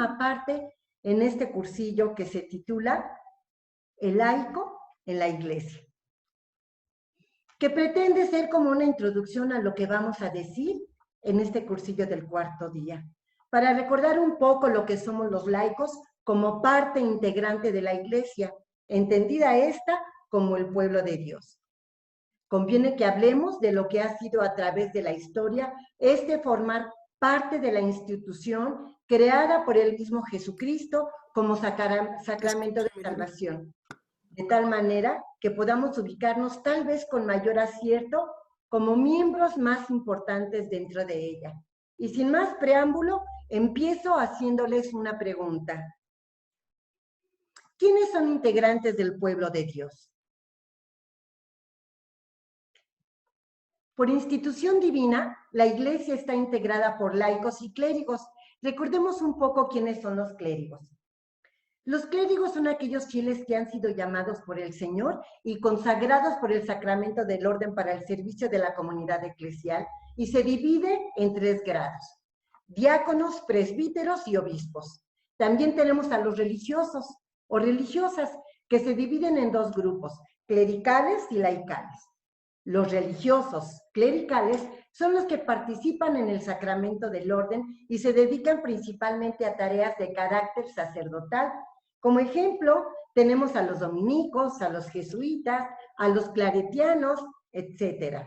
última parte en este cursillo que se titula El laico en la iglesia, que pretende ser como una introducción a lo que vamos a decir en este cursillo del cuarto día, para recordar un poco lo que somos los laicos como parte integrante de la iglesia, entendida esta como el pueblo de Dios. Conviene que hablemos de lo que ha sido a través de la historia formar parte de la institución creada por el mismo Jesucristo como sacramento de salvación, de tal manera que podamos ubicarnos tal vez con mayor acierto como miembros más importantes dentro de ella. Y sin más preámbulo, empiezo haciéndoles una pregunta. ¿Quiénes son integrantes del pueblo de Dios? Por institución divina, la Iglesia está integrada por laicos y clérigos. Recordemos un poco quiénes son los clérigos. Los clérigos son aquellos fieles que han sido llamados por el Señor y consagrados por el sacramento del orden para el servicio de la comunidad eclesial, y se divide en 3 grados: diáconos, presbíteros y obispos. También tenemos a los religiosos o religiosas, que se dividen en 2 grupos, clericales y laicales. Los religiosos clericales son los que participan en el sacramento del orden y se dedican principalmente a tareas de carácter sacerdotal. Como ejemplo, tenemos a los dominicos, a los jesuitas, a los claretianos, etc.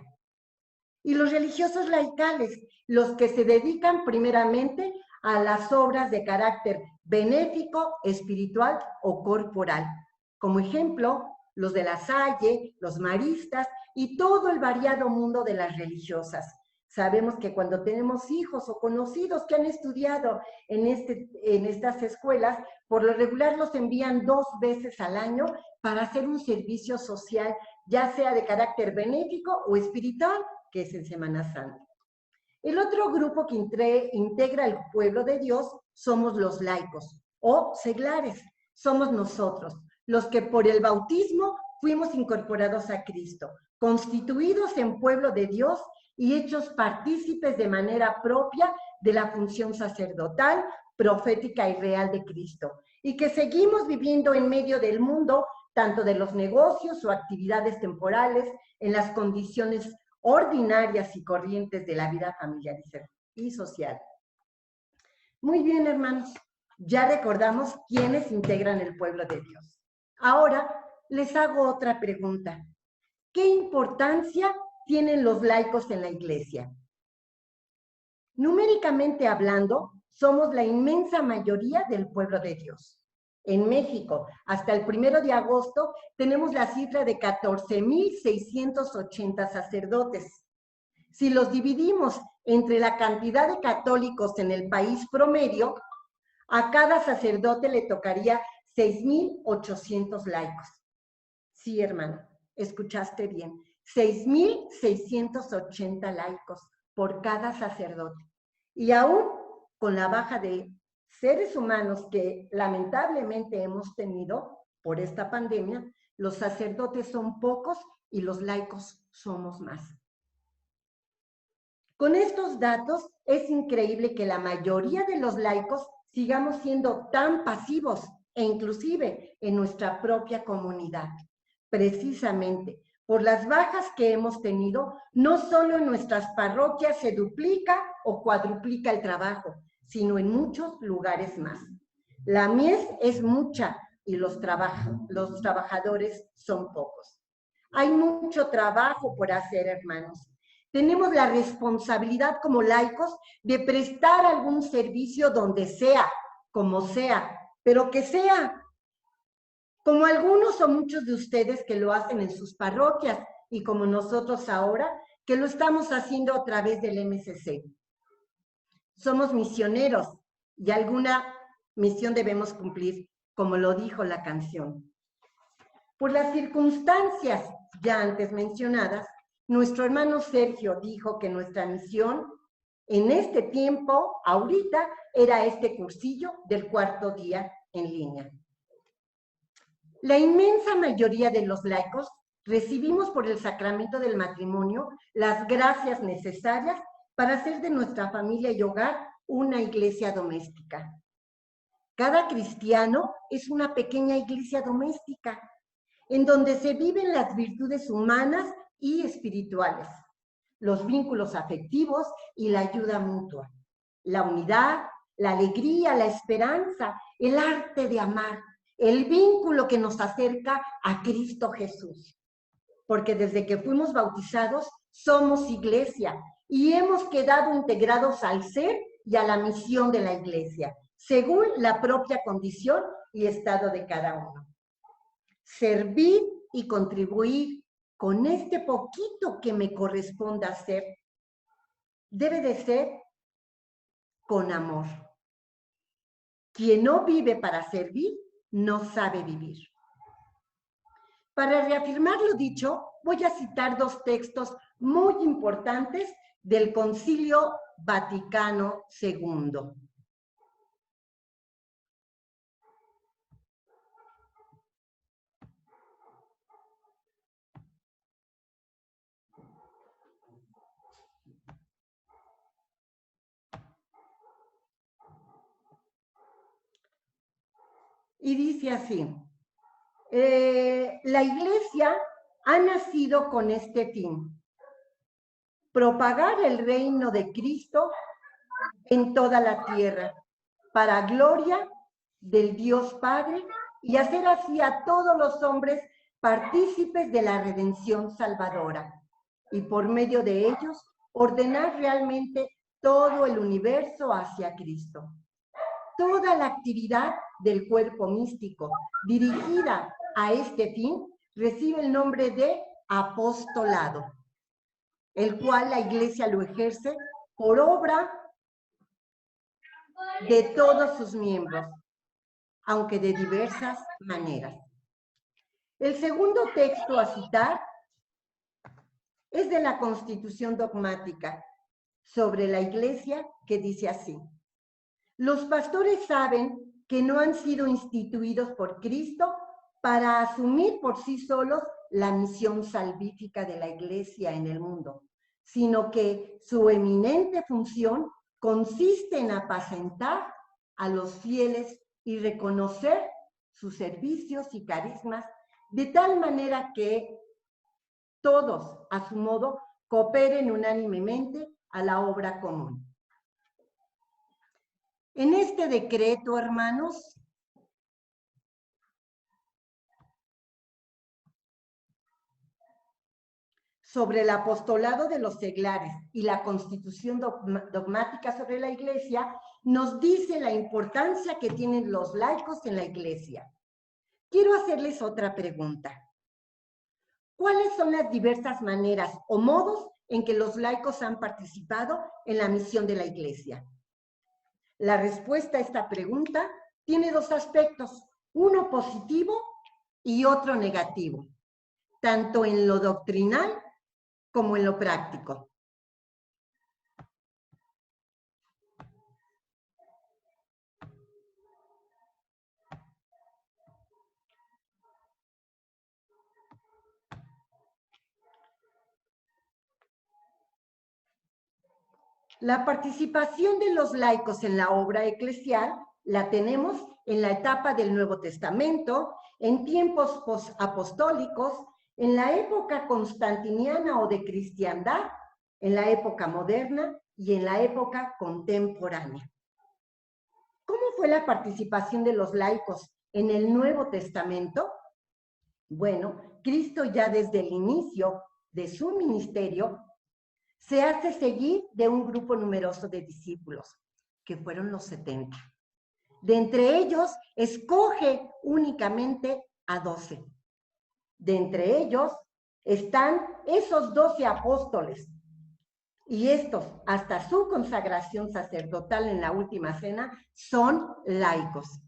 Y los religiosos laicales, los que se dedican primeramente a las obras de carácter benéfico, espiritual o corporal. Como ejemplo, los de la Salle, los maristas y todo el variado mundo de las religiosas. Sabemos que cuando tenemos hijos o conocidos que han estudiado en estas escuelas, por lo regular los envían 2 veces al año para hacer un servicio social, ya sea de carácter benéfico o espiritual, que es en Semana Santa. El otro grupo que integra el pueblo de Dios somos los laicos o seglares. Somos nosotros, los que por el bautismo fuimos incorporados a Cristo, constituidos en pueblo de Dios y hechos partícipes de manera propia de la función sacerdotal, profética y real de Cristo, y que seguimos viviendo en medio del mundo, tanto de los negocios o actividades temporales, en las condiciones ordinarias y corrientes de la vida familiar y social. Muy bien, hermanos, ya recordamos quiénes integran el pueblo de Dios. Ahora les hago otra pregunta. ¿Qué importancia tienen los laicos en la iglesia? Numéricamente hablando, somos la inmensa mayoría del pueblo de Dios. En México, hasta el 1 de agosto, tenemos la cifra de 14,680 sacerdotes. Si los dividimos entre la cantidad de católicos en el país promedio, a cada sacerdote le tocaría 6,800 laicos. Sí, hermano, escuchaste bien. 6,680 laicos por cada sacerdote. Y aún con la baja de seres humanos que lamentablemente hemos tenido por esta pandemia, los sacerdotes son pocos y los laicos somos más. Con estos datos, es increíble que la mayoría de los laicos sigamos siendo tan pasivos e inclusive en nuestra propia comunidad. Precisamente por las bajas que hemos tenido, no solo en nuestras parroquias se duplica o cuadruplica el trabajo, sino en muchos lugares más. La mies es mucha y los trabajadores son pocos. Hay mucho trabajo por hacer, hermanos. Tenemos la responsabilidad como laicos de prestar algún servicio donde sea, como sea, pero que sea como algunos o muchos de ustedes que lo hacen en sus parroquias y como nosotros ahora que lo estamos haciendo a través del MCC. Somos misioneros y alguna misión debemos cumplir, como lo dijo la canción. Por las circunstancias ya antes mencionadas, nuestro hermano Sergio dijo que nuestra misión en este tiempo, ahorita, era este cursillo del cuarto día en línea. La inmensa mayoría de los laicos recibimos por el sacramento del matrimonio las gracias necesarias para hacer de nuestra familia y hogar una iglesia doméstica. Cada cristiano es una pequeña iglesia doméstica en donde se viven las virtudes humanas y espirituales, los vínculos afectivos y la ayuda mutua, la unidad, la alegría, la esperanza, el arte de amar, el vínculo que nos acerca a Cristo Jesús. Porque desde que fuimos bautizados somos iglesia y hemos quedado integrados al ser y a la misión de la iglesia, según la propia condición y estado de cada uno. Servir y contribuir con este poquito que me corresponda hacer, debe de ser con amor. Quien no vive para servir, no sabe vivir. Para reafirmar lo dicho, voy a citar dos textos muy importantes del Concilio Vaticano II. Y dice así, la Iglesia ha nacido con este fin: propagar el reino de Cristo en toda la tierra, para gloria del Dios Padre, y hacer así a todos los hombres partícipes de la redención salvadora, y por medio de ellos ordenar realmente todo el universo hacia Cristo. Toda la actividad del cuerpo místico dirigida a este fin recibe el nombre de apostolado, el cual la Iglesia lo ejerce por obra de todos sus miembros, aunque de diversas maneras. El segundo texto a citar es de la Constitución Dogmática sobre la Iglesia, que dice así: los pastores saben que no han sido instituidos por Cristo para asumir por sí solos la misión salvífica de la Iglesia en el mundo, sino que su eminente función consiste en apacentar a los fieles y reconocer sus servicios y carismas de tal manera que todos, a su modo, cooperen unánimemente a la obra común. En este decreto, hermanos, sobre el apostolado de los seglares y la Constitución Dogmática sobre la Iglesia, nos dice la importancia que tienen los laicos en la Iglesia. Quiero hacerles otra pregunta. ¿Cuáles son las diversas maneras o modos en que los laicos han participado en la misión de la Iglesia? La respuesta a esta pregunta tiene dos aspectos, uno positivo y otro negativo, tanto en lo doctrinal como en lo práctico. La participación de los laicos en la obra eclesial la tenemos en la etapa del Nuevo Testamento, en tiempos posapostólicos, en la época constantiniana o de cristiandad, en la época moderna y en la época contemporánea. ¿Cómo fue la participación de los laicos en el Nuevo Testamento? Bueno, Cristo ya desde el inicio de su ministerio se hace seguir de un grupo numeroso de discípulos, que fueron los 70. De entre ellos, escoge únicamente a 12. De entre ellos están esos 12 apóstoles. Y estos, hasta su consagración sacerdotal en la última cena, son laicos.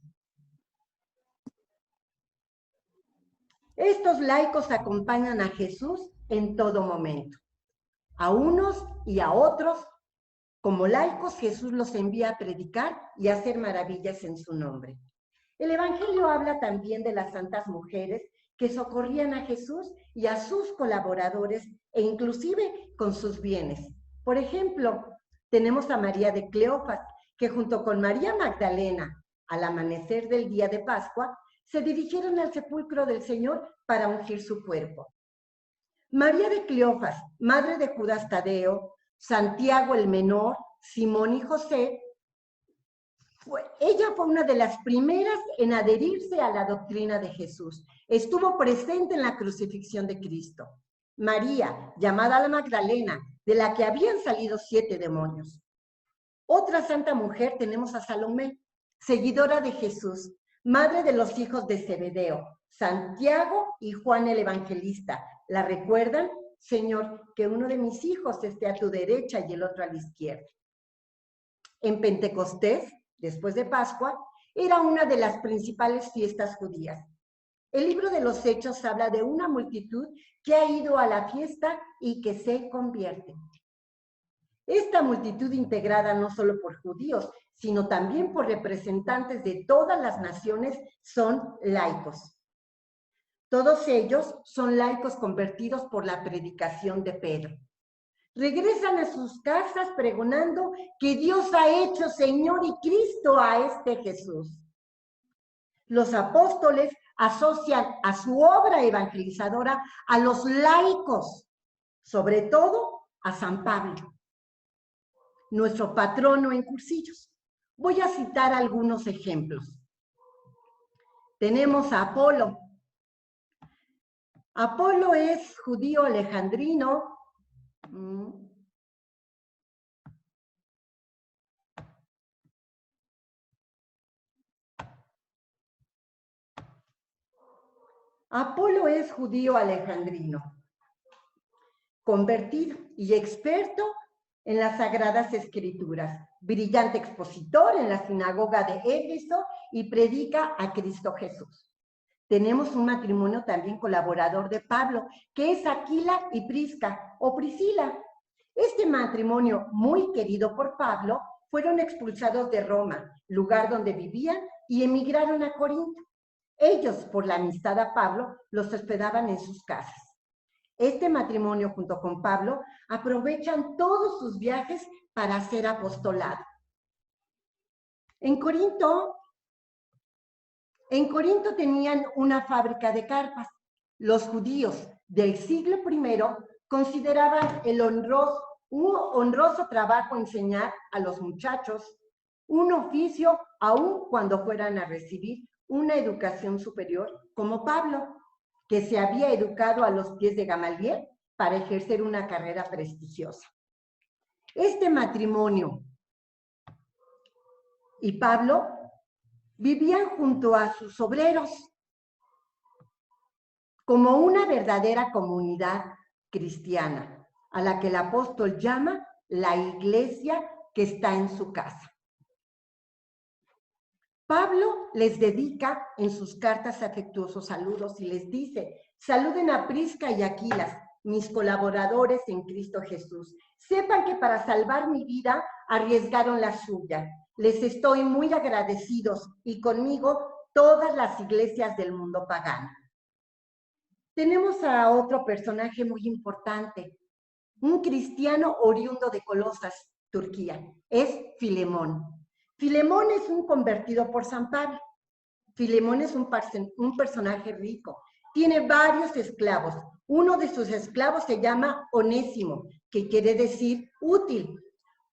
Estos laicos acompañan a Jesús en todo momento. A unos y a otros, como laicos, Jesús los envía a predicar y a hacer maravillas en su nombre. El Evangelio habla también de las santas mujeres que socorrían a Jesús y a sus colaboradores, e inclusive con sus bienes. Por ejemplo, tenemos a María de Cleofas, que junto con María Magdalena, al amanecer del día de Pascua, se dirigieron al sepulcro del Señor para ungir su cuerpo. María de Cleofas, madre de Judas Tadeo, Santiago el Menor, Simón y José, ella fue una de las primeras en adherirse a la doctrina de Jesús. Estuvo presente en la crucifixión de Cristo. María, llamada la Magdalena, de la que habían salido 7 demonios. Otra santa mujer tenemos a Salomé, seguidora de Jesús, madre de los hijos de Zebedeo, Santiago y Juan el Evangelista. ¿La recuerdan? Señor, que uno de mis hijos esté a tu derecha y el otro a la izquierda. En Pentecostés, después de Pascua, era una de las principales fiestas judías. El libro de los Hechos habla de una multitud que ha ido a la fiesta y que se convierte. Esta multitud integrada no solo por judíos, sino también por representantes de todas las naciones son laicos. Todos ellos son laicos convertidos por la predicación de Pedro. Regresan a sus casas pregonando que Dios ha hecho Señor y Cristo a este Jesús. Los apóstoles asocian a su obra evangelizadora a los laicos, sobre todo a San Pablo, nuestro patrono en cursillos. Voy a citar algunos ejemplos. Tenemos a Apolo. Apolo es judío alejandrino. Apolo es judío alejandrino, convertido y experto en las Sagradas Escrituras, brillante expositor en la sinagoga de Éfeso y predica a Cristo Jesús. Tenemos un matrimonio también colaborador de Pablo, que es Aquila y Prisca, o Priscila. Este matrimonio, muy querido por Pablo, fueron expulsados de Roma, lugar donde vivían, y emigraron a Corinto. Ellos, por la amistad a Pablo, los hospedaban en sus casas. Este matrimonio, junto con Pablo, aprovechan todos sus viajes para hacer apostolado. En Corinto tenían una fábrica de carpas. Los judíos del siglo I consideraban un honroso trabajo enseñar a los muchachos un oficio, aun cuando fueran a recibir una educación superior, como Pablo, que se había educado a los pies de Gamaliel para ejercer una carrera prestigiosa. Este matrimonio y Pablo vivían junto a sus obreros como una verdadera comunidad cristiana, a la que el apóstol llama la iglesia que está en su casa. Pablo les dedica en sus cartas afectuosos saludos y les dice: saluden a Prisca y Aquilas, mis colaboradores en Cristo Jesús. Sepan que para salvar mi vida arriesgaron la suya. Les estoy muy agradecidos y conmigo todas las iglesias del mundo pagano. Tenemos a otro personaje muy importante, un cristiano oriundo de Colosas, Turquía. Es Filemón. Filemón es un convertido por San Pablo. Filemón es un personaje rico. Tiene varios esclavos. Uno de sus esclavos se llama Onésimo, que quiere decir útil.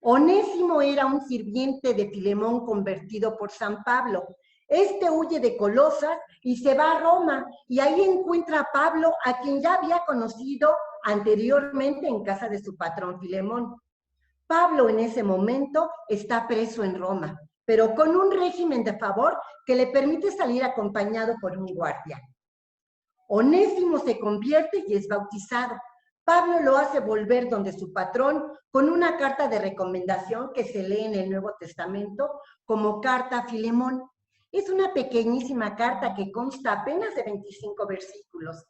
Onésimo era un sirviente de Filemón convertido por San Pablo. Este huye de Colosas y se va a Roma, y ahí encuentra a Pablo, a quien ya había conocido anteriormente en casa de su patrón Filemón. Pablo en ese momento está preso en Roma, pero con un régimen de favor que le permite salir acompañado por un guardia. Onésimo se convierte y es bautizado. Pablo lo hace volver donde su patrón con una carta de recomendación que se lee en el Nuevo Testamento como carta a Filemón. Es una pequeñísima carta que consta apenas de 25 versículos.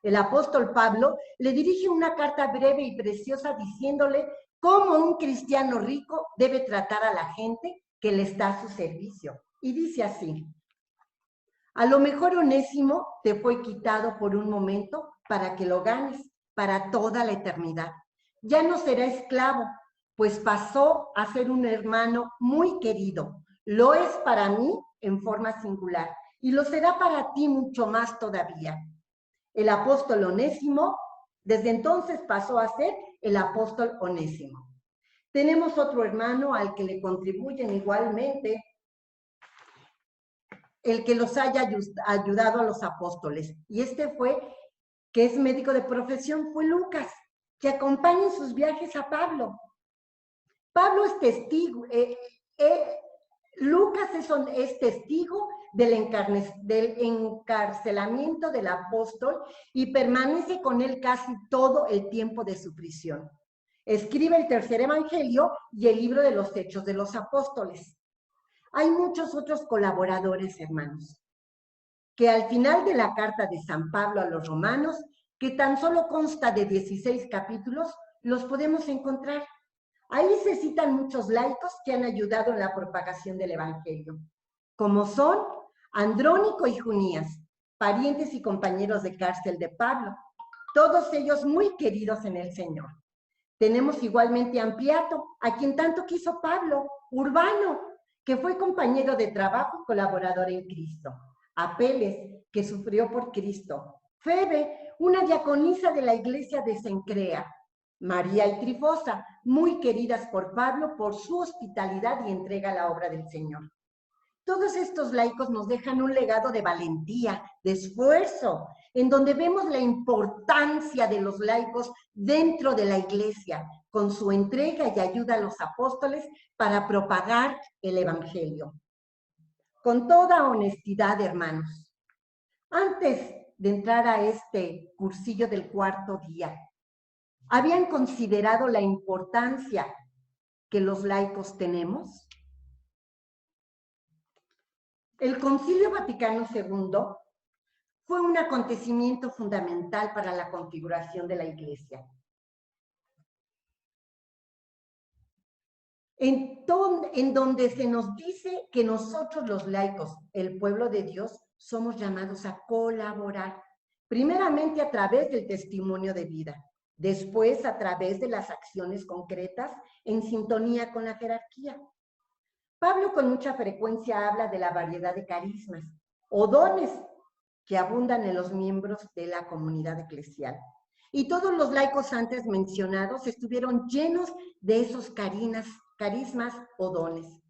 El apóstol Pablo le dirige una carta breve y preciosa diciéndole cómo un cristiano rico debe tratar a la gente que le está a su servicio. Y dice así: a lo mejor Onésimo te fue quitado por un momento para que lo ganes para toda la eternidad. Ya no será esclavo, pues pasó a ser un hermano muy querido. Lo es para mí en forma singular, y lo será para ti mucho más todavía. El apóstol Onésimo, desde entonces pasó a ser el apóstol Onésimo. Tenemos otro hermano al que le contribuyen igualmente el que los haya ayudado a los apóstoles. Y que es médico de profesión, fue Lucas, que acompaña en sus viajes a Pablo. Pablo es testigo, Lucas es testigo del encarcelamiento del apóstol y permanece con él casi todo el tiempo de su prisión. Escribe el tercer evangelio y el libro de los Hechos de los Apóstoles. Hay muchos otros colaboradores, hermanos, que al final de la carta de San Pablo a los romanos, que tan solo consta de 16 capítulos, los podemos encontrar. Ahí se citan muchos laicos que han ayudado en la propagación del evangelio, como son Andrónico y Junías, parientes y compañeros de cárcel de Pablo, todos ellos muy queridos en el Señor. Tenemos igualmente a Ampliato, a quien tanto quiso Pablo, Urbano, que fue compañero de trabajo y colaborador en Cristo, Apeles, que sufrió por Cristo, Febe, una diaconisa de la iglesia de Cencrea, María y Trifosa, muy queridas por Pablo por su hospitalidad y entrega a la obra del Señor. Todos estos laicos nos dejan un legado de valentía, de esfuerzo, en donde vemos la importancia de los laicos dentro de la iglesia, con su entrega y ayuda a los apóstoles para propagar el evangelio. Con toda honestidad, hermanos, antes de entrar a este cursillo del cuarto día, ¿habían considerado la importancia que los laicos tenemos? El Concilio Vaticano II fue un acontecimiento fundamental para la configuración de la Iglesia. En donde se nos dice que nosotros los laicos, el pueblo de Dios, somos llamados a colaborar, primeramente a través del testimonio de vida, después a través de las acciones concretas en sintonía con la jerarquía. Pablo con mucha frecuencia habla de la variedad de carismas o dones que abundan en los miembros de la comunidad eclesial. Y todos los laicos antes mencionados estuvieron llenos de esos carismas o dones.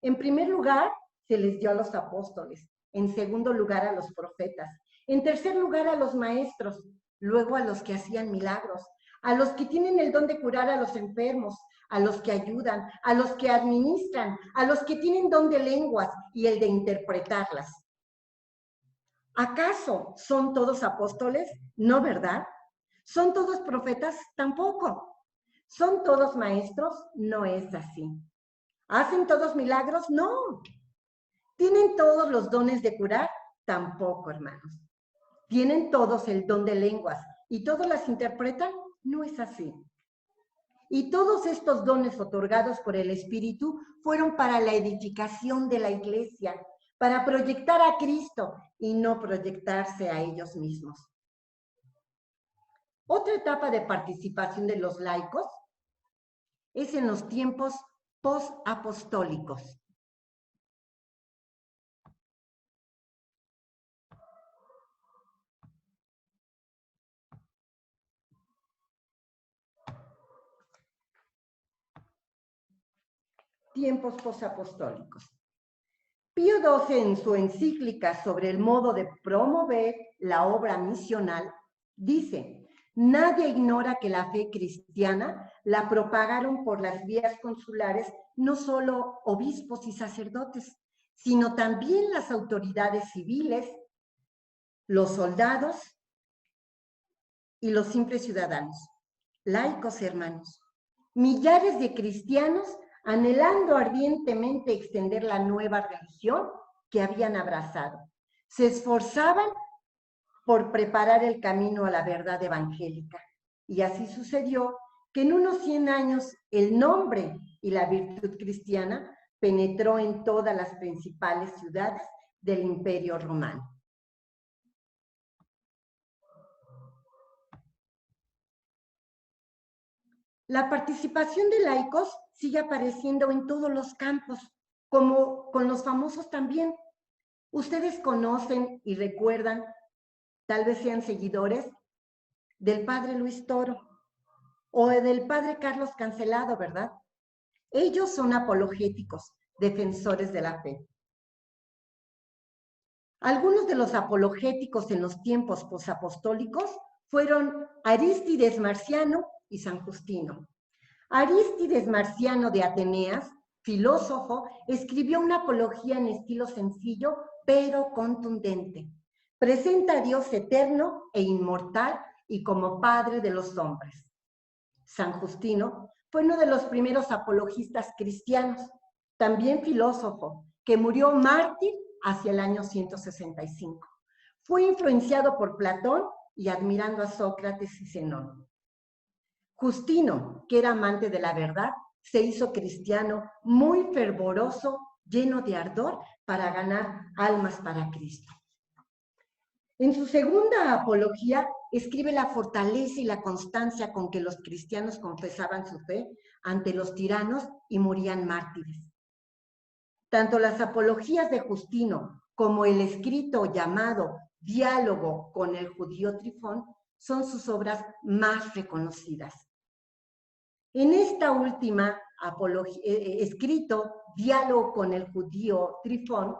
En primer lugar, se les dio a los apóstoles. En segundo lugar, a los profetas. En tercer lugar, a los maestros. Luego, a los que hacían milagros. A los que tienen el don de curar a los enfermos. A los que ayudan. A los que administran. A los que tienen don de lenguas y el de interpretarlas. ¿Acaso son todos apóstoles? No, ¿verdad? ¿Son todos profetas? Tampoco. ¿Son todos maestros? No es así. ¿Hacen todos milagros? No. ¿Tienen todos los dones de curar? Tampoco, hermanos. ¿Tienen todos el don de lenguas y todos las interpretan? No es así. Y todos estos dones otorgados por el Espíritu fueron para la edificación de la iglesia, para proyectar a Cristo y no proyectarse a ellos mismos. Otra etapa de participación de los laicos es en los tiempos post-apostólicos. Tiempos posapostólicos. Pío XII, en su encíclica sobre el modo de promover la obra misional, dice: nadie ignora que la fe cristiana la propagaron por las vías consulares no solo obispos y sacerdotes, sino también las autoridades civiles, los soldados y los simples ciudadanos. Laicos, hermanos, millares de cristianos anhelando ardientemente extender la nueva religión que habían abrazado. Se esforzaban por preparar el camino a la verdad evangélica. Y así sucedió que en unos 100 años el nombre y la virtud cristiana penetró en todas las principales ciudades del Imperio Romano. La participación de laicos sigue apareciendo en todos los campos, como con los famosos también, Ustedes conocen y recuerdan, tal vez sean seguidores, del padre Luis Toro o del padre Carlos Cancelado, ¿verdad? Ellos son apologéticos, defensores de la fe. Algunos de los apologéticos en los tiempos posapostólicos fueron Arístides Marciano y San Justino. Arístides Marciano de Ateneas, filósofo, escribió una apología en estilo sencillo, pero contundente. Presenta a Dios eterno e inmortal y como Padre de los hombres. San Justino fue uno de los primeros apologistas cristianos, también filósofo, que murió mártir hacia el año 165. Fue influenciado por Platón y admirando a Sócrates y Zenón. Justino, que era amante de la verdad, se hizo cristiano muy fervoroso, lleno de ardor para ganar almas para Cristo. En su segunda apología, escribe la fortaleza y la constancia con que los cristianos confesaban su fe ante los tiranos y morían mártires. Tanto las apologías de Justino como el escrito llamado Diálogo con el judío Trifón son sus obras más reconocidas. En esta última escrito, Diálogo con el judío Trifón,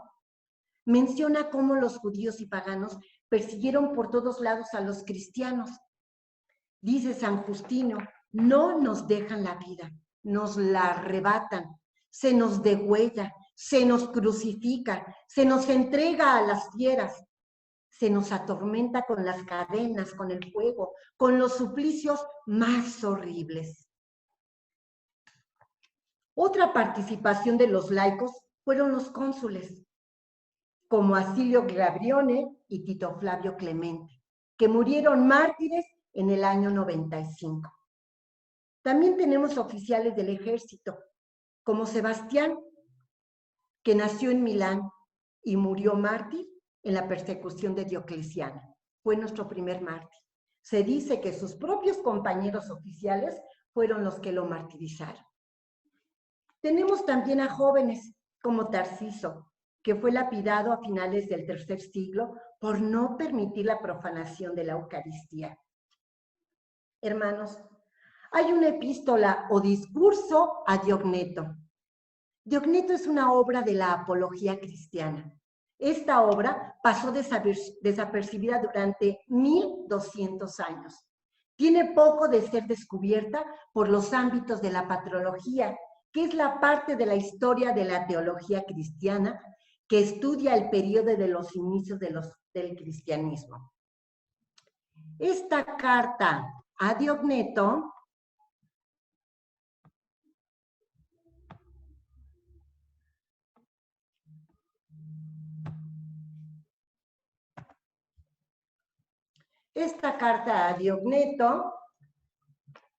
menciona cómo los judíos y paganos persiguieron por todos lados a los cristianos. Dice San Justino, no nos dejan la vida, nos la arrebatan, se nos degüella, se nos crucifica, se nos entrega a las fieras, se nos atormenta con las cadenas, con el fuego, con los suplicios más horribles. Otra participación de los laicos fueron los cónsules, como Acilio Glabrione y Tito Flavio Clemente, que murieron mártires en el año 95. También tenemos oficiales del ejército, como Sebastián, que nació en Milán y murió mártir en la persecución de Diocleciano. Fue nuestro primer mártir. Se dice que sus propios compañeros oficiales fueron los que lo martirizaron. Tenemos también a jóvenes como Tarciso, que fue lapidado a finales del tercer siglo por no permitir la profanación de la Eucaristía. Hermanos, hay una epístola o discurso a Diogneto. Diogneto es una obra de la apología cristiana. Esta obra pasó desapercibida durante 1200 años. Tiene poco de ser descubierta por los ámbitos de la patrología, que es la parte de la historia de la teología cristiana que estudia el periodo de los inicios del cristianismo. Esta carta a Diogneto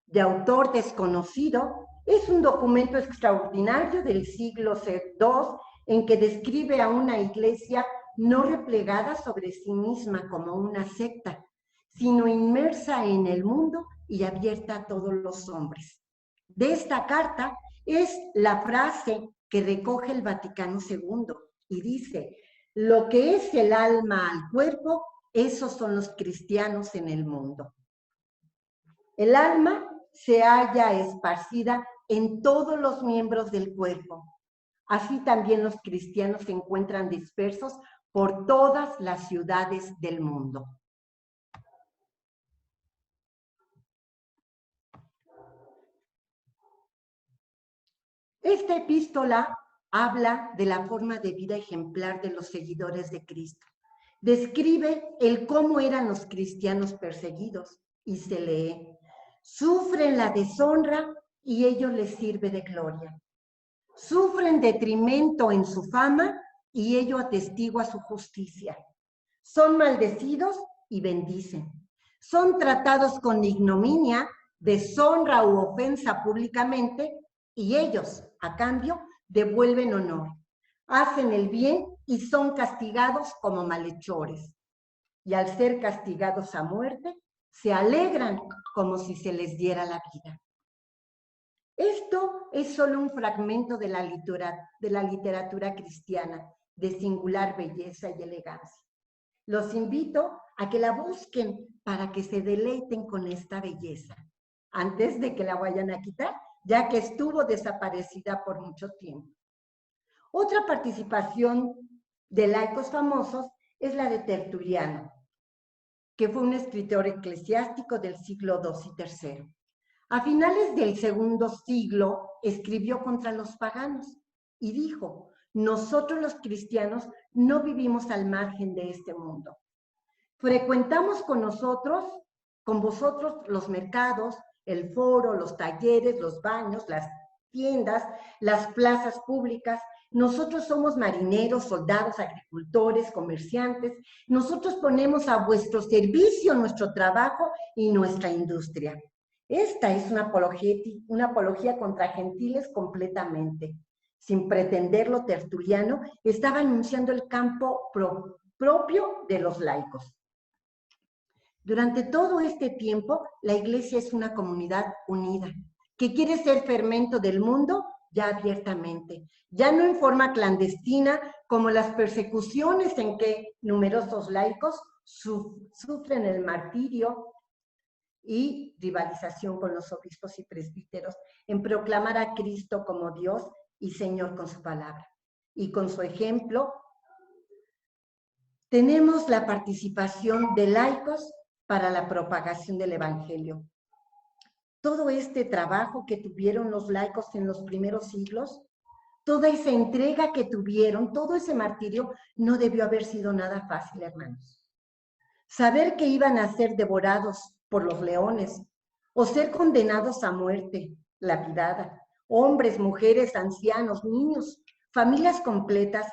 de autor desconocido, es un documento extraordinario del siglo II en que describe a una iglesia no replegada sobre sí misma como una secta, sino inmersa en el mundo y abierta a todos los hombres. De esta carta es la frase que recoge el Vaticano II y dice: lo que es el alma al cuerpo, esos son los cristianos en el mundo. El alma se halla esparcida en todos los miembros del cuerpo. Así también los cristianos se encuentran dispersos por todas las ciudades del mundo. Esta epístola habla de la forma de vida ejemplar de los seguidores de Cristo. Describe el cómo eran los cristianos perseguidos y se lee: sufren la deshonra y ello les sirve de gloria. Sufren detrimento en su fama y ello atestigua su justicia. Son maldecidos y bendicen. Son tratados con ignominia, deshonra u ofensa públicamente y ellos, a cambio, devuelven honor. Hacen el bien y son castigados como malhechores. Y al ser castigados a muerte, se alegran como si se les diera la vida. Esto es solo un fragmento de la literatura cristiana de singular belleza y elegancia. Los invito a que la busquen para que se deleiten con esta belleza, antes de que la vayan a quitar, ya que estuvo desaparecida por mucho tiempo. Otra participación de laicos famosos es la de Tertuliano, que fue un escritor eclesiástico del siglo II y III. A finales del segundo siglo escribió contra los paganos y dijo: nosotros los cristianos no vivimos al margen de este mundo. Frecuentamos con vosotros los mercados, el foro, los talleres, los baños, las tiendas, las plazas públicas. Nosotros somos marineros, soldados, agricultores, comerciantes. Nosotros ponemos a vuestro servicio nuestro trabajo y nuestra industria. Esta es una apología contra gentiles completamente. Sin pretenderlo, Tertuliano estaba anunciando el campo propio de los laicos. Durante todo este tiempo, la Iglesia es una comunidad unida, que quiere ser fermento del mundo ya abiertamente, ya no en forma clandestina como las persecuciones en que numerosos laicos sufren el martirio y rivalización con los obispos y presbíteros en proclamar a Cristo como Dios y Señor con su palabra. Y con su ejemplo, tenemos la participación de laicos para la propagación del Evangelio. Todo este trabajo que tuvieron los laicos en los primeros siglos, toda esa entrega que tuvieron, todo ese martirio, no debió haber sido nada fácil, hermanos. Saber que iban a ser devorados por los leones o ser condenados a muerte, lapidada, hombres, mujeres, ancianos, niños, familias completas,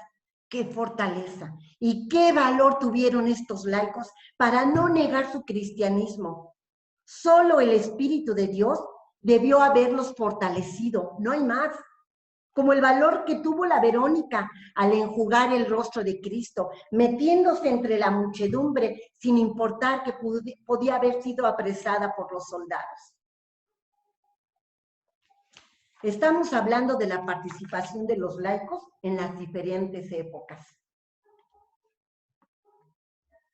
qué fortaleza y qué valor tuvieron estos laicos para no negar su cristianismo. Solo el Espíritu de Dios debió haberlos fortalecido, no hay más. Como el valor que tuvo la Verónica al enjugar el rostro de Cristo, metiéndose entre la muchedumbre sin importar que podía haber sido apresada por los soldados. Estamos hablando de la participación de los laicos en las diferentes épocas.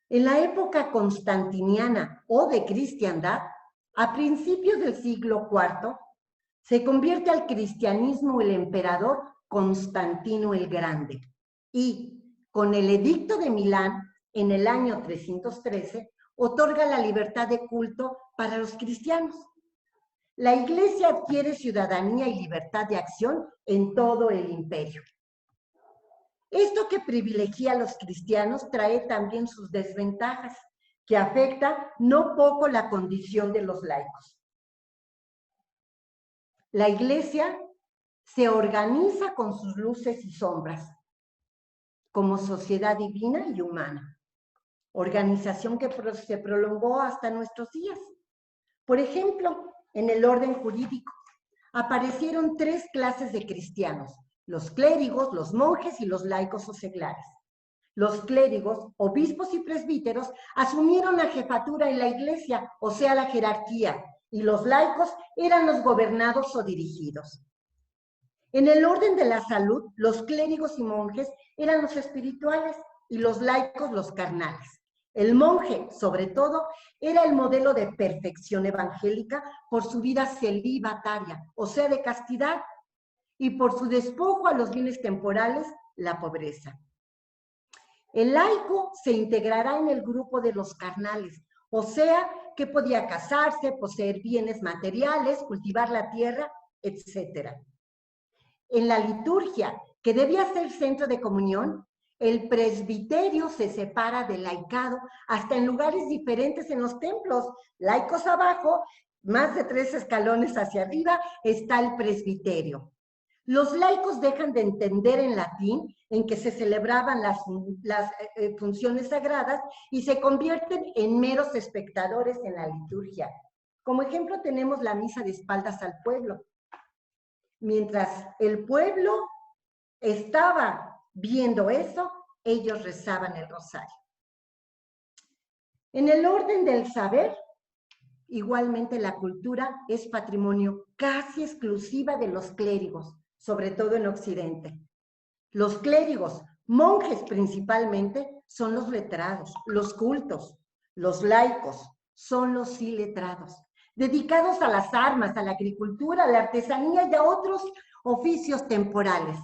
En la época constantiniana o de cristiandad, a principios del siglo IV, se convierte al cristianismo el emperador Constantino el Grande y, con el Edicto de Milán, en el año 313, otorga la libertad de culto para los cristianos. La Iglesia adquiere ciudadanía y libertad de acción en todo el imperio. Esto que privilegia a los cristianos trae también sus desventajas, que afecta no poco la condición de los laicos. La Iglesia se organiza con sus luces y sombras, como sociedad divina y humana, organización que se prolongó hasta nuestros días. Por ejemplo, en el orden jurídico aparecieron 3 clases de cristianos: los clérigos, los monjes y los laicos o seglares. Los clérigos, obispos y presbíteros asumieron la jefatura en la Iglesia, o sea, la jerarquía, y los laicos eran los gobernados o dirigidos. En el orden de la salud, los clérigos y monjes eran los espirituales y los laicos los carnales. El monje, sobre todo, era el modelo de perfección evangélica por su vida celibataria, o sea, de castidad, y por su despojo a los bienes temporales, la pobreza. El laico se integrará en el grupo de los carnales, o sea, que podía casarse, poseer bienes materiales, cultivar la tierra, etc. En la liturgia, que debía ser centro de comunión, el presbiterio se separa del laicado hasta en lugares diferentes en los templos. Laicos abajo, más de 3 escalones hacia arriba, está el presbiterio. Los laicos dejan de entender en latín en que se celebraban las funciones sagradas y se convierten en meros espectadores en la liturgia. Como ejemplo tenemos la misa de espaldas al pueblo. Mientras el pueblo estaba viendo eso, ellos rezaban el rosario. En el orden del saber, igualmente la cultura es patrimonio casi exclusiva de los clérigos, sobre todo en Occidente. Los clérigos, Monjes principalmente son los letrados, los cultos. Los laicos son los iletrados, dedicados a las armas, a la agricultura, a la artesanía y a otros oficios temporales.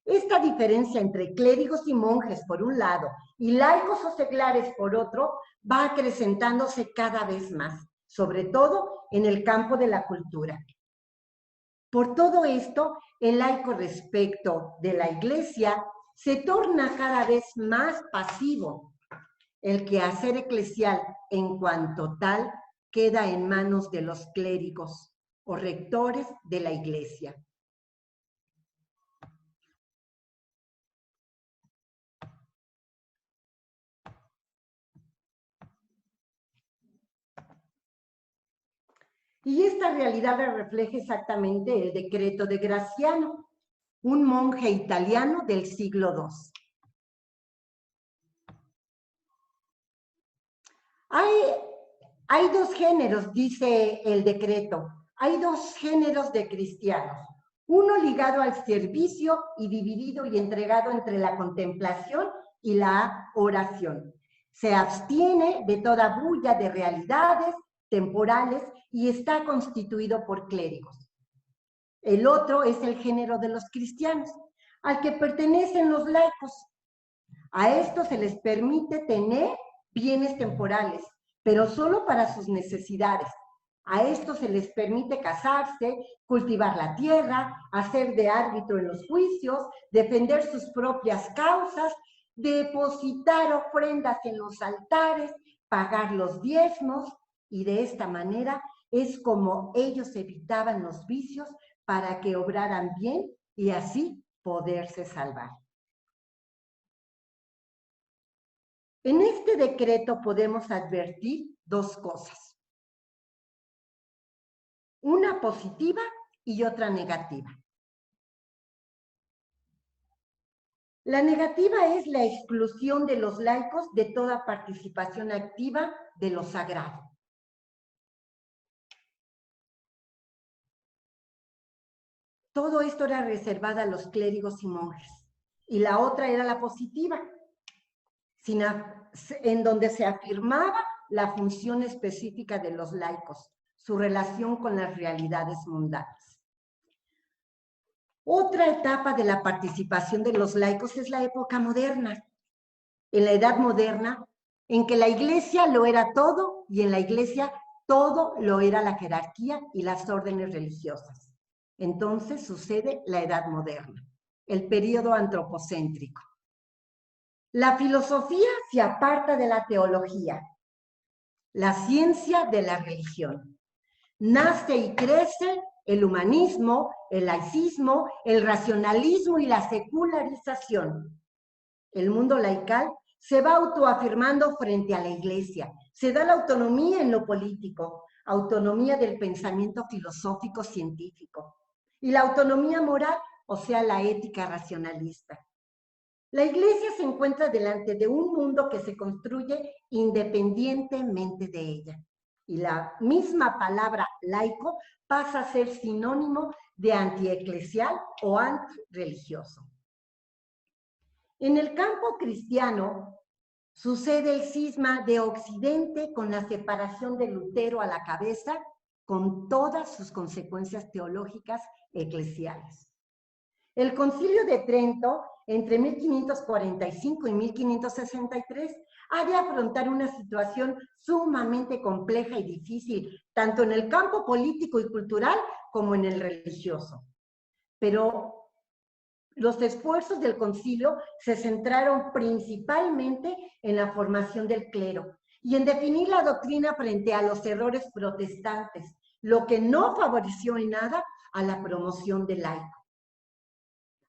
Esta diferencia entre clérigos y monjes por un lado y laicos o seglares por otro va acrecentándose cada vez más, sobre todo en el campo de la cultura. Por todo esto, el laico respecto de la Iglesia se torna cada vez más pasivo. El quehacer eclesial, en cuanto tal, queda en manos de los clérigos o rectores de la Iglesia. Y esta realidad la refleja exactamente el decreto de Graciano, un monje italiano del siglo II. Hay dos géneros, dice el decreto. Hay dos géneros de cristianos. Uno ligado al servicio y dividido y entregado entre la contemplación y la oración. Se abstiene de toda bulla de realidades temporales y está constituido por clérigos. El otro es el género de los cristianos, al que pertenecen los laicos. A estos se les permite tener bienes temporales, pero solo para sus necesidades. A estos se les permite casarse, cultivar la tierra, hacer de árbitro en los juicios, defender sus propias causas, depositar ofrendas en los altares, pagar los diezmos, y de esta manera es como ellos evitaban los vicios para que obraran bien y así poderse salvar. En este decreto podemos advertir dos cosas, una positiva y otra negativa. La negativa es la exclusión de los laicos de toda participación activa de lo sagrado. Todo esto era reservado a los clérigos y monjes. Y la otra era la positiva, en donde se afirmaba la función específica de los laicos, su relación con las realidades mundanas. Otra etapa de la participación de los laicos es la época moderna. En la Edad Moderna, en que la Iglesia lo era todo y en la Iglesia todo lo era la jerarquía y las órdenes religiosas. Entonces sucede la Edad Moderna, el período antropocéntrico. La filosofía se aparta de la teología, la ciencia de la religión. Nace y crece el humanismo, el laicismo, el racionalismo y la secularización. El mundo laical se va autoafirmando frente a la Iglesia. Se da la autonomía en lo político, autonomía del pensamiento filosófico científico, y la autonomía moral, o sea, la ética racionalista. La Iglesia se encuentra delante de un mundo que se construye independientemente de ella. Y la misma palabra laico pasa a ser sinónimo de antieclesial o antirreligioso. En el campo cristiano sucede el cisma de Occidente con la separación de Lutero a la cabeza, con todas sus consecuencias teológicas eclesiales. El Concilio de Trento, entre 1545 y 1563, ha de afrontar una situación sumamente compleja y difícil, tanto en el campo político y cultural como en el religioso. Pero los esfuerzos del concilio se centraron principalmente en la formación del clero y en definir la doctrina frente a los errores protestantes, lo que no favoreció en nada a la promoción del laico.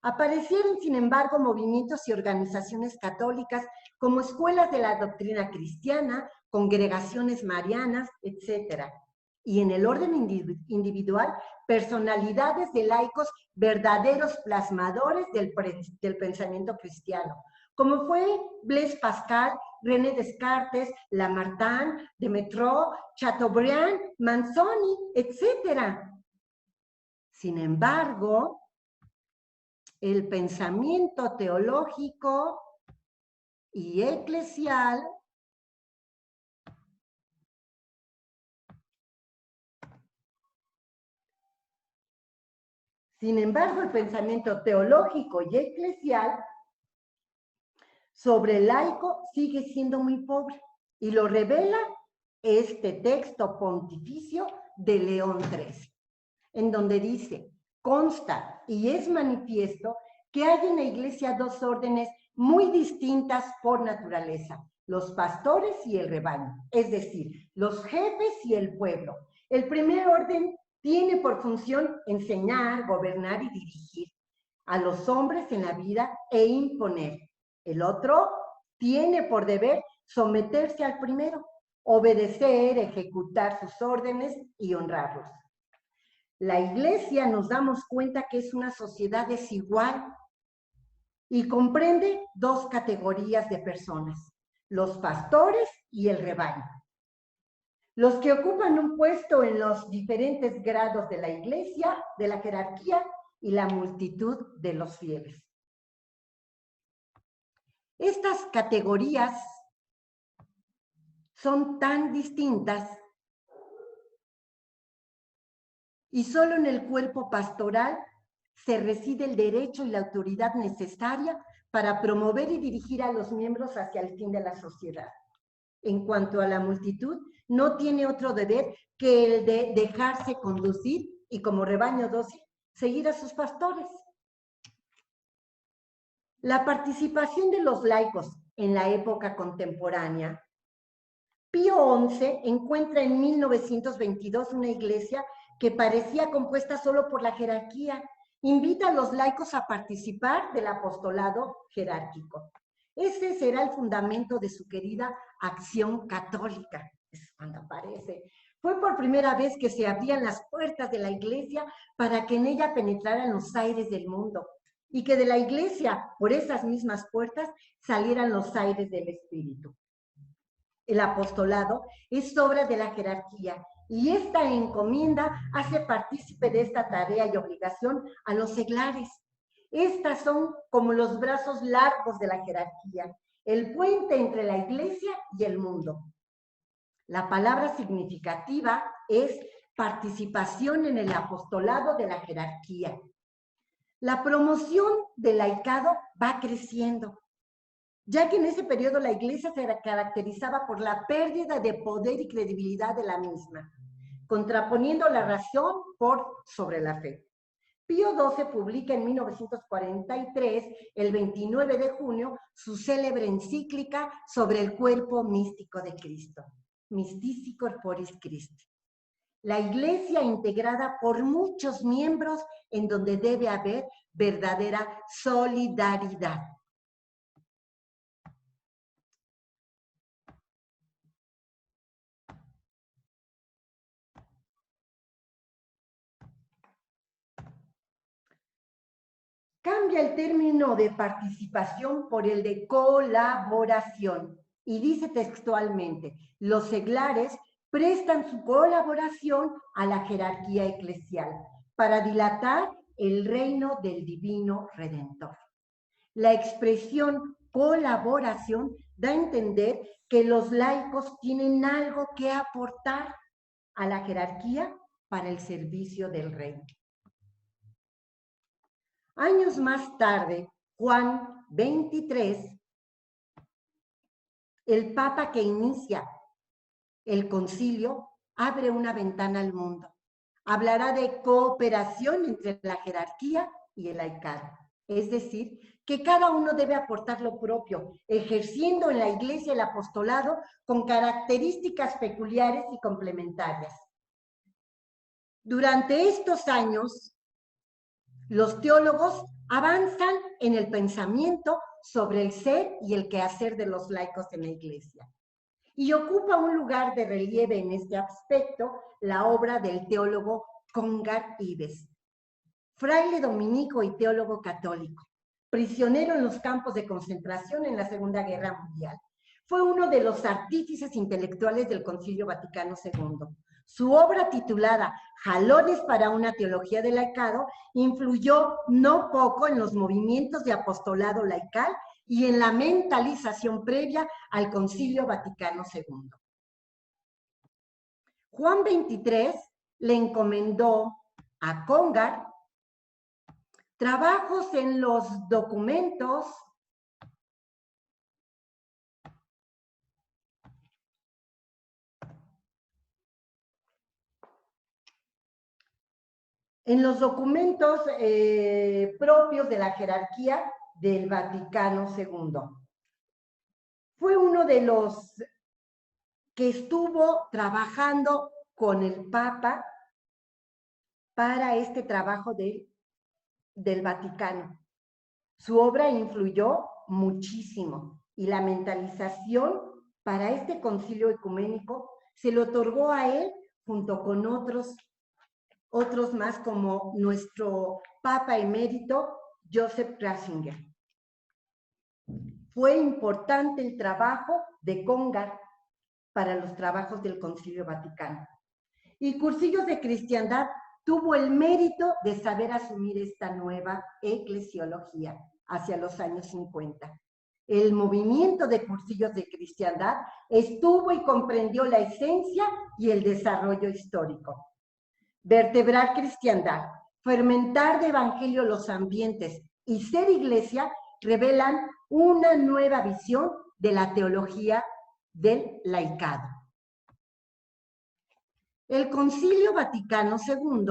Aparecieron, sin embargo, movimientos y organizaciones católicas como escuelas de la doctrina cristiana, congregaciones marianas, etc. Y en el orden individual, personalidades de laicos verdaderos plasmadores del pensamiento cristiano, como fue Blaise Pascal, René Descartes, Lamartine, Demetrio, Chateaubriand, Manzoni, etc. Sin embargo, el pensamiento teológico y eclesial Sin embargo, el pensamiento teológico y eclesial sobre el laico sigue siendo muy pobre y lo revela este texto pontificio de León XIII, en donde dice: consta y es manifiesto que hay en la Iglesia dos órdenes muy distintas por naturaleza, los pastores y el rebaño, es decir, los jefes y el pueblo. El primer orden tiene por función enseñar, gobernar y dirigir a los hombres en la vida e imponer. El otro tiene por deber someterse al primero, obedecer, ejecutar sus órdenes y honrarlos. La Iglesia, nos damos cuenta que es una sociedad desigual y comprende dos categorías de personas: los pastores y el rebaño. Los que ocupan un puesto en los diferentes grados de la Iglesia, de la jerarquía y la multitud de los fieles. Estas categorías son tan distintas y solo en el cuerpo pastoral se reside el derecho y la autoridad necesaria para promover y dirigir a los miembros hacia el fin de la sociedad. En cuanto a la multitud, no tiene otro deber que el de dejarse conducir y, como rebaño dócil, seguir a sus pastores. La participación de los laicos en la época contemporánea. Pío XI encuentra en 1922 una iglesia que parecía compuesta solo por la jerarquía. Invita a los laicos a participar del apostolado jerárquico. Ese será el fundamento de su querida acción católica. Es cuando aparece. Fue por primera vez que se abrían las puertas de la iglesia para que en ella penetraran los aires del mundo y que de la iglesia, por esas mismas puertas, salieran los aires del Espíritu. El apostolado es obra de la jerarquía y esta encomienda hace partícipe de esta tarea y obligación a los seglares. Estas son como los brazos largos de la jerarquía, el puente entre la iglesia y el mundo. La palabra significativa es participación en el apostolado de la jerarquía. La promoción del laicado va creciendo, ya que en ese periodo la iglesia se caracterizaba por la pérdida de poder y credibilidad de la misma, contraponiendo la razón sobre la fe. Pío XII publica en 1943, el 29 de junio, su célebre encíclica sobre el cuerpo místico de Cristo, Mystici Corporis Christi. La iglesia integrada por muchos miembros en donde debe haber verdadera solidaridad. Cambia el término de participación por el de colaboración y dice textualmente: los seglares prestan su colaboración a la jerarquía eclesial para dilatar el reino del divino Redentor. La expresión colaboración da a entender que los laicos tienen algo que aportar a la jerarquía para el servicio del reino. Años más tarde, Juan XXIII, el Papa que inicia el concilio, abre una ventana al mundo. Hablará de cooperación entre la jerarquía y el laicado. Es decir, que cada uno debe aportar lo propio, ejerciendo en la iglesia el apostolado con características peculiares y complementarias. Durante estos años, los teólogos avanzan en el pensamiento sobre el ser y el quehacer de los laicos en la iglesia. Y ocupa un lugar de relieve en este aspecto la obra del teólogo Congar Ives, fraile dominico y teólogo católico, prisionero en los campos de concentración en la Segunda Guerra Mundial. Fue uno de los artífices intelectuales del Concilio Vaticano II. Su obra titulada Jalones para una teología del laicado influyó no poco en los movimientos de apostolado laical y en la mentalización previa al Concilio Vaticano II. Juan XXIII le encomendó a Congar trabajos en los documentos propios de la jerarquía del Vaticano II. Fue uno de los que estuvo trabajando con el Papa para este trabajo del Vaticano. Su obra influyó muchísimo y la mentalización para este concilio ecuménico se le otorgó a él junto con otros más como nuestro Papa emérito Joseph Ratzinger. Fue importante el trabajo de Congar para los trabajos del Concilio Vaticano. Y Cursillos de Cristiandad tuvo el mérito de saber asumir esta nueva eclesiología hacia los años 50. El movimiento de Cursillos de Cristiandad estuvo y comprendió la esencia y el desarrollo histórico. Vertebrar cristiandad, fermentar de evangelio los ambientes y ser iglesia revelan una nueva visión de la teología del laicado. El Concilio Vaticano II,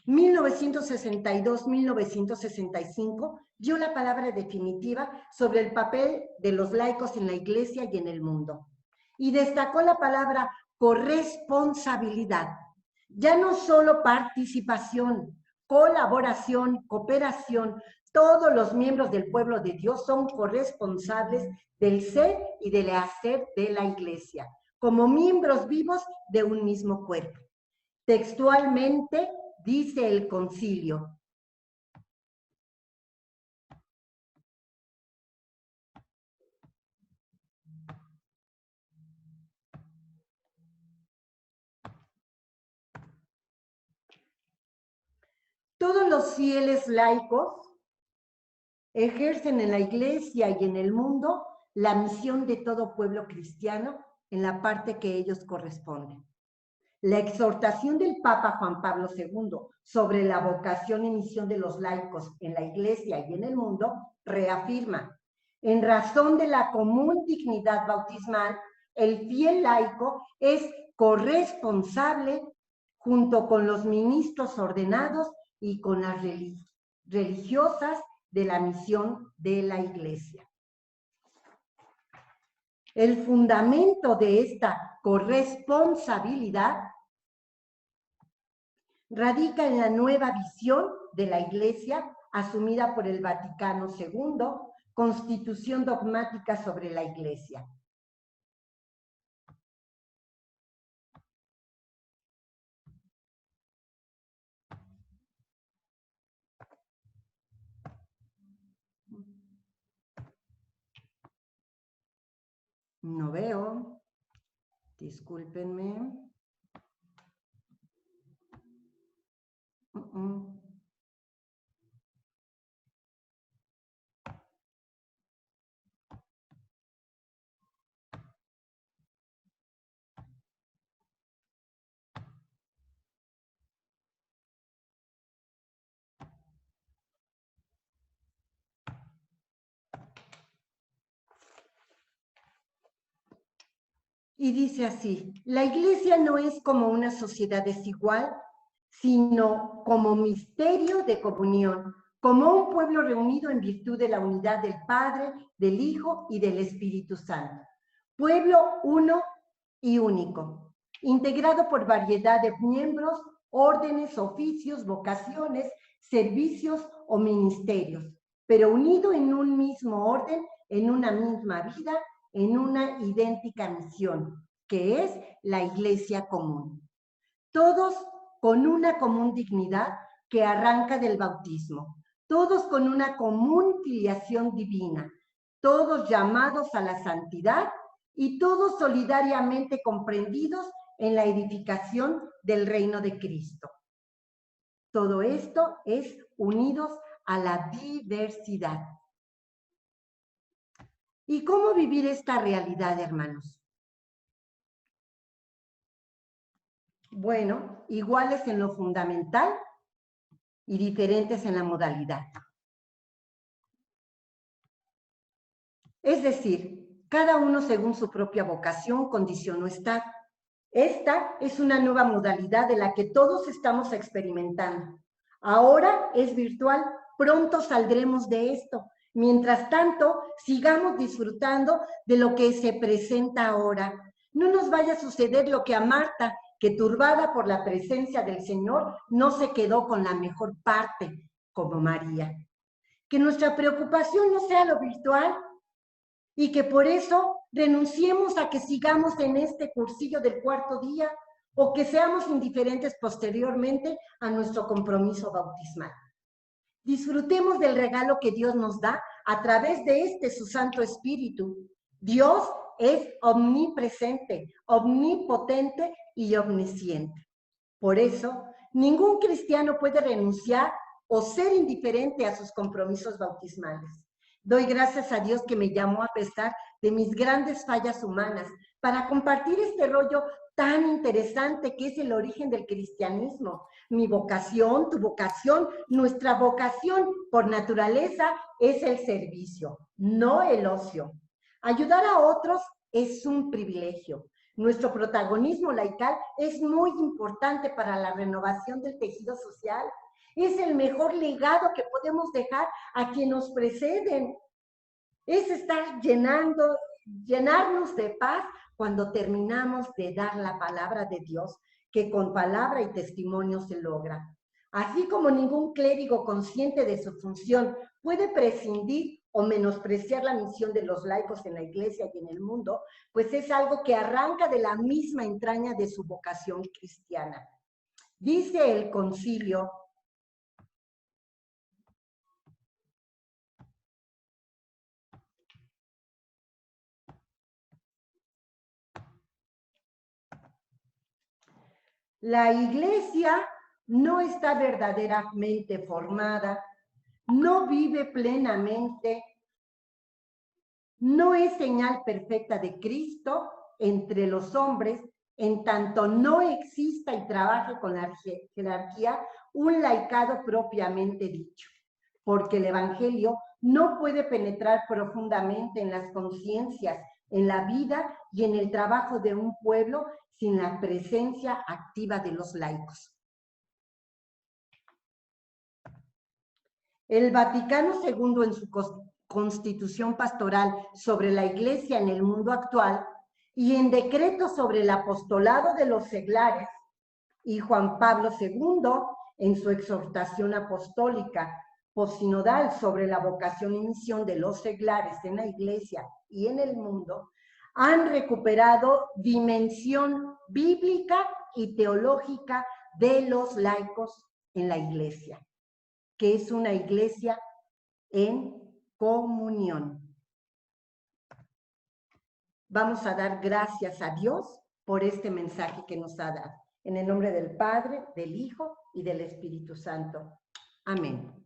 1962-1965, dio la palabra definitiva sobre el papel de los laicos en la iglesia y en el mundo. Y destacó la palabra corresponsabilidad. Ya no solo participación, colaboración, cooperación, todos los miembros del pueblo de Dios son corresponsables del ser y del hacer de la iglesia, como miembros vivos de un mismo cuerpo. Textualmente dice el concilio: todos los fieles laicos ejercen en la iglesia y en el mundo la misión de todo pueblo cristiano en la parte que ellos corresponden. La exhortación del Papa Juan Pablo II sobre la vocación y misión de los laicos en la iglesia y en el mundo reafirma: en razón de la común dignidad bautismal, el fiel laico es corresponsable junto con los ministros ordenados y con las religiosas de la misión de la iglesia. El fundamento de esta corresponsabilidad radica en la nueva visión de la iglesia asumida por el Vaticano II, Constitución dogmática sobre la iglesia. No veo, discúlpenme. Y dice así: la iglesia no es como una sociedad desigual, sino como misterio de comunión, como un pueblo reunido en virtud de la unidad del Padre, del Hijo y del Espíritu Santo. Pueblo uno y único, integrado por variedad de miembros, órdenes, oficios, vocaciones, servicios o ministerios, pero unido en un mismo orden, en una misma vida, en una idéntica misión, que es la iglesia común. Todos con una común dignidad que arranca del bautismo, todos con una común filiación divina, todos llamados a la santidad y todos solidariamente comprendidos en la edificación del reino de Cristo. Todo esto es unidos a la diversidad. ¿Y cómo vivir esta realidad, hermanos? Bueno, iguales en lo fundamental y diferentes en la modalidad. Es decir, cada uno según su propia vocación, condición o estado. Esta es una nueva modalidad de la que todos estamos experimentando. Ahora es virtual, pronto saldremos de esto. Mientras tanto, sigamos disfrutando de lo que se presenta ahora. No nos vaya a suceder lo que a Marta, que turbada por la presencia del Señor, no se quedó con la mejor parte, como María. Que nuestra preocupación no sea lo virtual, y que por eso renunciemos a que sigamos en este cursillo del cuarto día o que seamos indiferentes posteriormente a nuestro compromiso bautismal. Disfrutemos del regalo que Dios nos da a través de su Santo Espíritu. Dios es omnipresente, omnipotente y omnisciente. Por eso, ningún cristiano puede renunciar o ser indiferente a sus compromisos bautismales. Doy gracias a Dios que me llamó a pesar de mis grandes fallas humanas para compartir este rollo tan interesante que es el origen del cristianismo. Mi vocación, tu vocación, nuestra vocación por naturaleza es el servicio, no el ocio. Ayudar a otros es un privilegio. Nuestro protagonismo laical es muy importante para la renovación del tejido social. Es el mejor legado que podemos dejar a quienes nos preceden. Es estar llenarnos de paz cuando terminamos de dar la palabra de Dios, que con palabra y testimonio se logra. Así como ningún clérigo consciente de su función puede prescindir o menospreciar la misión de los laicos en la iglesia y en el mundo, pues es algo que arranca de la misma entraña de su vocación cristiana. Dice el concilio: la iglesia no está verdaderamente formada, no vive plenamente, no es señal perfecta de Cristo entre los hombres, en tanto no exista y trabaje con la jerarquía un laicado propiamente dicho, porque el Evangelio no puede penetrar profundamente en las conciencias, en la vida y en el trabajo de un pueblo sin la presencia activa de los laicos. El Vaticano II, en su Constitución Pastoral sobre la Iglesia en el mundo actual y en decreto sobre el apostolado de los seglares, y Juan Pablo II, en su exhortación apostólica postsinodal sobre la vocación y misión de los seglares en la Iglesia y en el mundo, han recuperado dimensión bíblica y teológica de los laicos en la Iglesia, que es una iglesia en comunión. Vamos a dar gracias a Dios por este mensaje que nos ha dado. En el nombre del Padre, del Hijo y del Espíritu Santo. Amén.